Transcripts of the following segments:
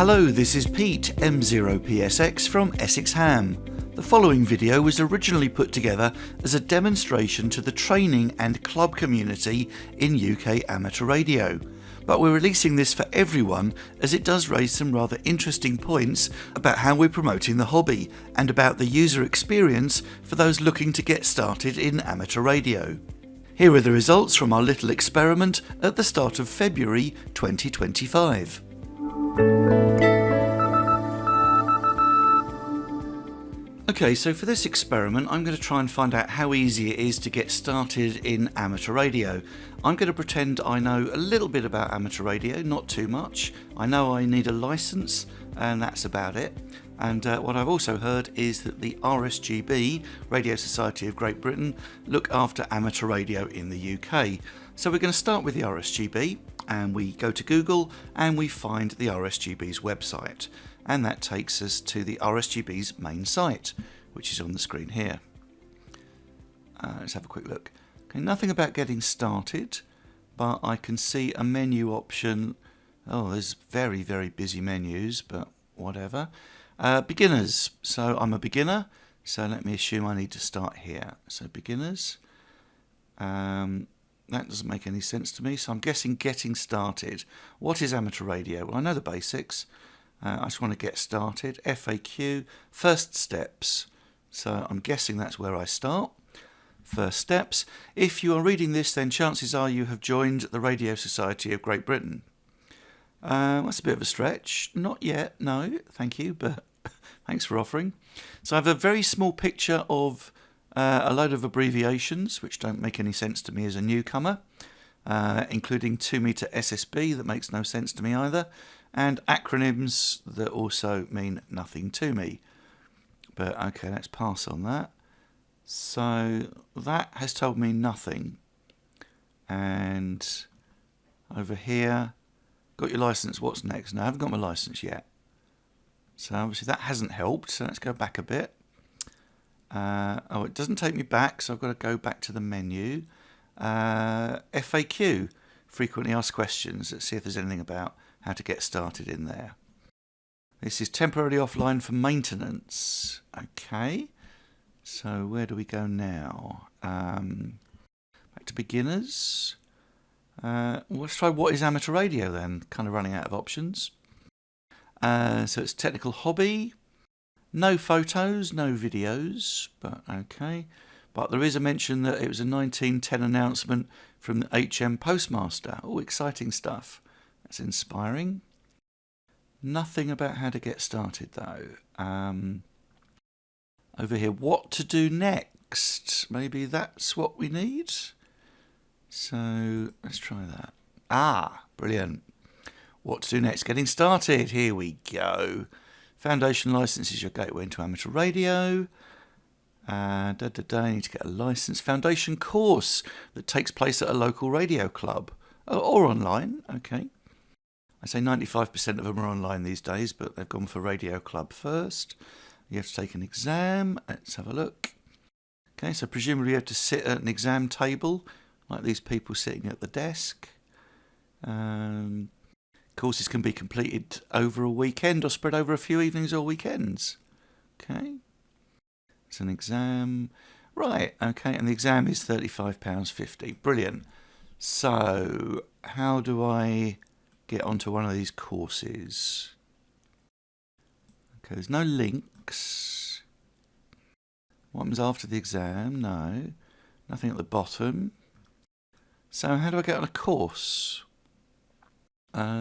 Hello, this is Pete, M0PSX from Essex Ham. The following video was originally put together as a demonstration to the training and club community in UK amateur radio, but we're releasing this for everyone as it does raise some rather interesting points about how we're promoting the hobby and about the user experience for those looking to get started in amateur radio. Here are the results from our little experiment at the start of February 2025. Okay, so for this experiment I'm going to try and find out how easy it is to get started in amateur radio. I'm going to pretend I know a little bit about amateur radio, not too much. I know I need a licence and that's about it. And what I've also heard is that the RSGB, Radio Society of Great Britain, look after amateur radio in the UK. So we're going to start with the RSGB and we go to Google and we find the RSGB's website. And that takes us to the RSGB's main site, which is on the screen here. Let's have a quick look. Okay, nothing about getting started, but I can see a menu option. Oh, there's very, very busy menus, but whatever. Beginners. So I'm a beginner, so let me assume I need to start here. So beginners. That doesn't make any sense to me, so I'm guessing getting started. What is amateur radio? Well, I know the basics. I just want to get started. FAQ, first steps. So I'm guessing that's where I start. First steps. If you are reading this, then chances are you have joined the Radio Society of Great Britain. That's a bit of a stretch. Not yet, no, thank you, but thanks for offering. So I have a very small picture of a load of abbreviations, which don't make any sense to me as a newcomer, including 2 meter SSB, that makes no sense to me either, and acronyms that also mean nothing to me. But okay, let's pass on that. So that has told me nothing. And over here, got your license, what's next? No, I haven't got my license yet. So obviously that hasn't helped, so let's go back a bit. Oh, it doesn't take me back, so I've got to go back to the menu. FAQ, frequently asked questions. Let's see if there's anything about how to get started in there. This is temporarily offline for maintenance. Okay, so where do we go now? Back to beginners. Let's try what is amateur radio then, kind of running out of options. So it's technical hobby. No photos, no videos, but okay. But there is a mention that it was a 1910 announcement from the HM Postmaster. Oh, exciting stuff. That's inspiring. Nothing about how to get started though. Over here, what to do next? Maybe that's what we need. So let's try that. Ah, brilliant. What to do next? Getting started. Here we go. Foundation license is your gateway into amateur radio. You need to get a license. Foundation course that takes place at a local radio club or online. Okay. I say 95% of them are online these days, but they've gone for radio club first. You have to take an exam. Let's have a look. Okay, so presumably you have to sit at an exam table, like these people sitting at the desk. Courses can be completed over a weekend or spread over a few evenings or weekends. Okay. It's an exam. Right, okay, and the exam is £35.50. Brilliant. So, how do I get onto one of these courses? Okay, there's no links. What happens after the exam? No. Nothing at the bottom. So, how do I get on a course? I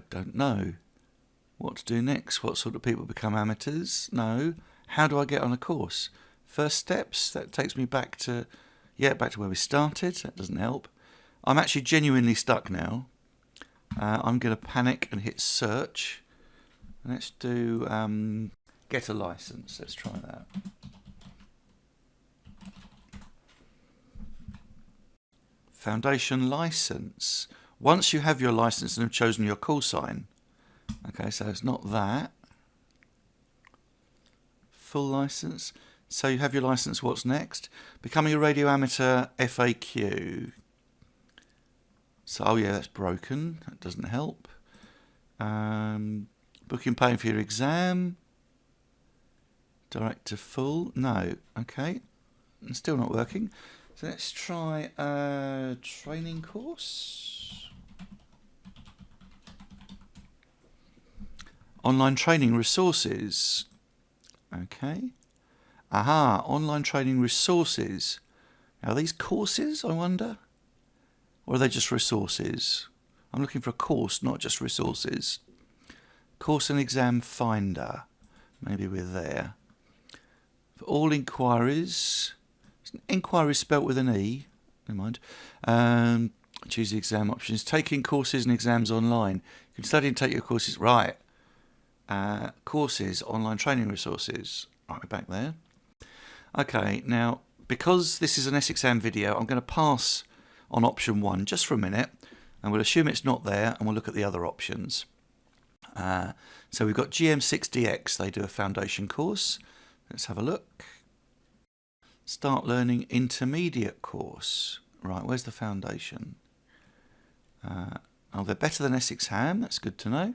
don't know. What to do next? What sort of people become amateurs? No. How do I get on a course? First steps? That takes me back to where we started. That doesn't help. I'm actually genuinely stuck now. I'm going to panic and hit search. Let's do get a license. Let's try that. Foundation license. Once you have your license and have chosen your call sign. Okay, so it's not that. Full license. So you have your license, what's next? Becoming a radio amateur FAQ. So, oh yeah, that's broken. That doesn't help. Booking paying for your exam. Direct to full. No. Okay. It's still not working. So let's try a training course. Online training resources. Okay. Aha, online training resources. Are these courses, I wonder? Or are they just resources? I'm looking for a course, not just resources. Course and exam finder. Maybe we're there. For all inquiries. Inquiries spelt with an E. Never mind. Choose the exam options. Taking courses and exams online. You can study and take your courses. Right. Courses, online training resources. Right, we're back there. Okay, now, because this is an Essex video, I'm going to pass on option 1 just for a minute, and we'll assume it's not there, and we'll look at the other options. So we've got GM6DX. They do a foundation course. Let's have a look. Start learning intermediate course. Right, where's the foundation? Oh, they're better than Essex Ham. That's good to know.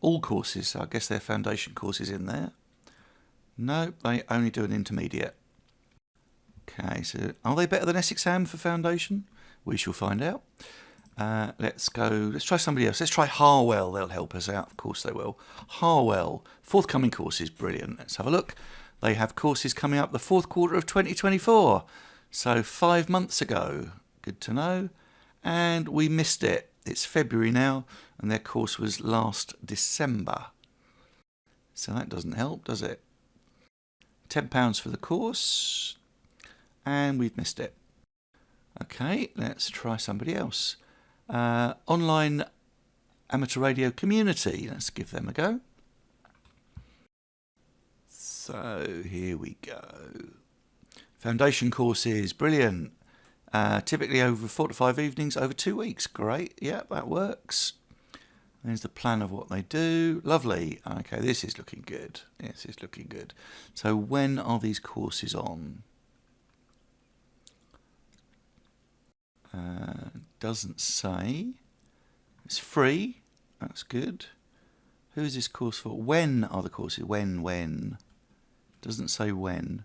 All courses, so I guess their foundation course is in there. No, they only do an intermediate. Okay, so are they better than Essex Ham for foundation? We shall find out. Let's try somebody else. Let's try Harwell. They'll help us out. Of course they will. Harwell. Forthcoming courses, brilliant. Let's have a look. They have courses coming up the 4th quarter of 2024. So 5 months ago. Good to know. And we missed it. It's February now, and their course was last December. So that doesn't help, does it? £10 for the course, and we've missed it. Okay, let's try somebody else. Online amateur radio community. Let's give them a go. So here we go. Foundation courses, brilliant. Typically over 4 to 5 evenings, over 2 weeks. Great, yeah, that works. There's the plan of what they do. Lovely. Okay, this is looking good. Yes, it's looking good. So when are these courses on? Doesn't say. It's free. That's good. Who is this course for? When are the courses? When? Doesn't say when.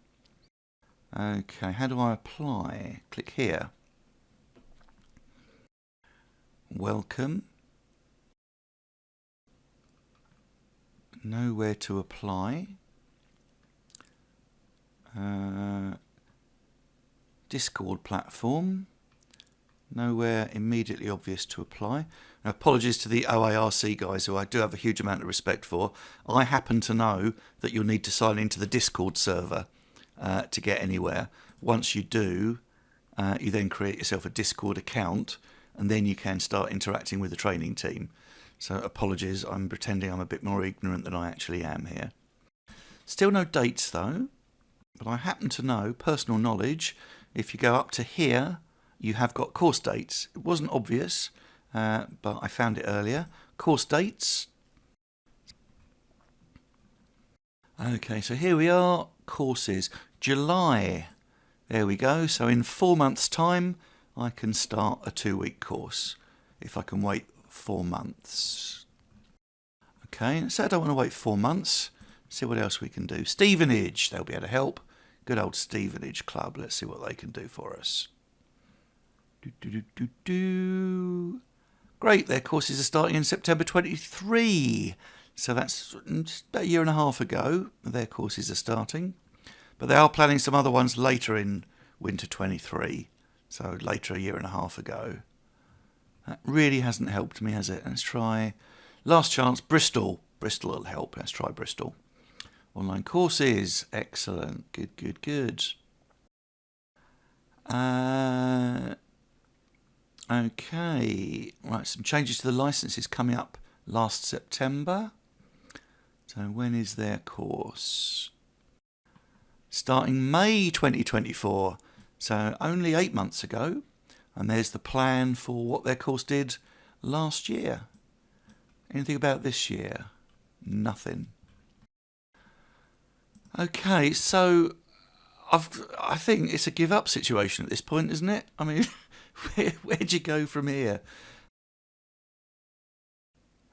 Okay, how do I apply? Click here. Welcome. Know where to apply. Discord platform. Nowhere immediately obvious to apply. Now, apologies to the OARC guys, who I do have a huge amount of respect for. I happen to know that you'll need to sign into the Discord server to get anywhere. Once you do, you then create yourself a Discord account, and then you can start interacting with the training team. So apologies, I'm pretending I'm a bit more ignorant than I actually am here. Still no dates though, but I happen to know, personal knowledge, if you go up to here, you have got course dates. It wasn't obvious, but I found it earlier. Course dates. Okay, so here we are, courses. July. There we go. So in 4 months' time, I can start a 2-week course, if I can wait 4 months. Okay, so I don't want to wait 4 months. See what else we can do. Stevenage, they'll be able to help. Good old Stevenage Club. Let's see what they can do for us. Great, their courses are starting in September 23. So that's just about a year and a half ago their courses are starting. But they are planning some other ones later in winter 23. So later, a year and a half ago. That really hasn't helped me, has it? Let's try last chance, Bristol. Bristol will help. Let's try Bristol. Online courses. Excellent. Good. Okay. Right, some changes to the licenses coming up last September. So when is their course? Starting May 2024. So only 8 months ago. And there's the plan for what their course did last year. Anything about this year? Nothing. Okay, so I think it's a give up situation at this point, isn't it? I mean, where'd you go from here?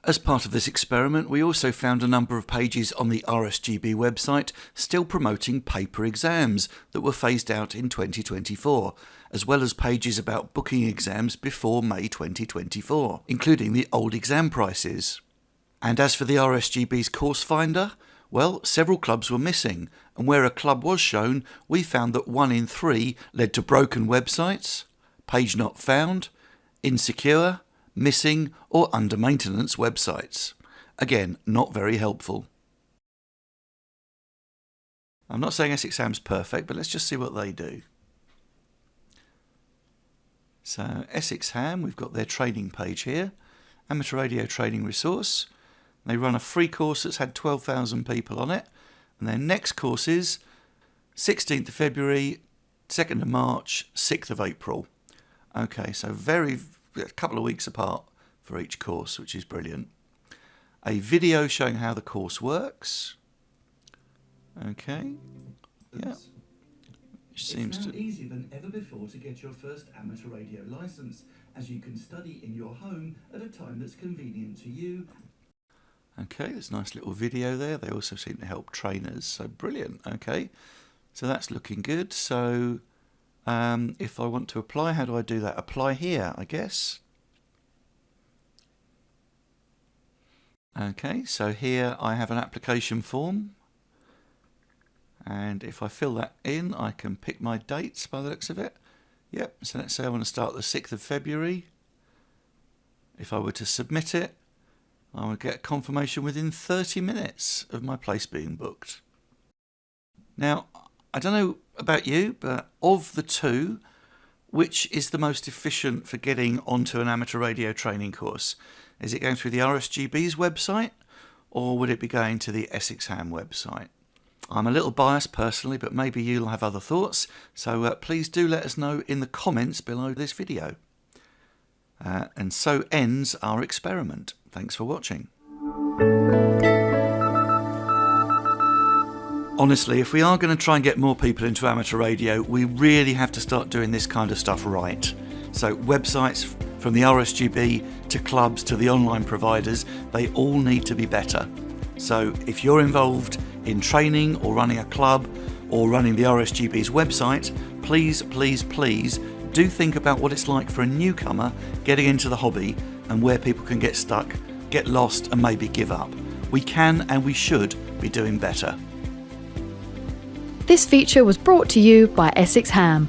As part of this experiment, we also found a number of pages on the RSGB website still promoting paper exams that were phased out in 2024, as well as pages about booking exams before May 2024, including the old exam prices. And as for the RSGB's course finder, well, several clubs were missing, and where a club was shown, we found that 1 in 3 led to broken websites, page not found, insecure, missing or under maintenance websites. Again, not very helpful. I'm not saying Essex Ham's perfect, but let's just see what they do. So Essex Ham, we've got their training page here, amateur radio training resource. They run a free course that's had 12,000 people on it, and their next course is 16th of February, 2nd of March, 6th of April. Okay, so a couple of weeks apart for each course, which is brilliant. A video showing how the course works. Okay. Yeah. It's now easier than ever before to get your first amateur radio license, as you can study in your home at a time that's convenient to you. Okay, there's a nice little video there. They also seem to help trainers, so brilliant. Okay, so that's looking good. So if I want to apply, how do I do that? Apply here, I guess. Okay, so here I have an application form, and if I fill that in, I can pick my dates by the looks of it. Yep, so let's say I want to start the 6th of February. If I were to submit it, I would get confirmation within 30 minutes of my place being booked. Now, I don't know about you, but of the two, which is the most efficient for getting onto an amateur radio training course? Is it going through the RSGB's website, or would it be going to the Essex Ham website? I'm a little biased personally, but maybe you'll have other thoughts, so please do let us know in the comments below this video. And so ends our experiment. Thanks for watching. Honestly, if we are going to try and get more people into amateur radio, we really have to start doing this kind of stuff right. So websites, from the RSGB to clubs to the online providers, they all need to be better. So if you're involved in training or running a club or running the RSGB's website, please, please, please do think about what it's like for a newcomer getting into the hobby and where people can get stuck, get lost and maybe give up. We can and we should be doing better. This feature was brought to you by Essex Ham.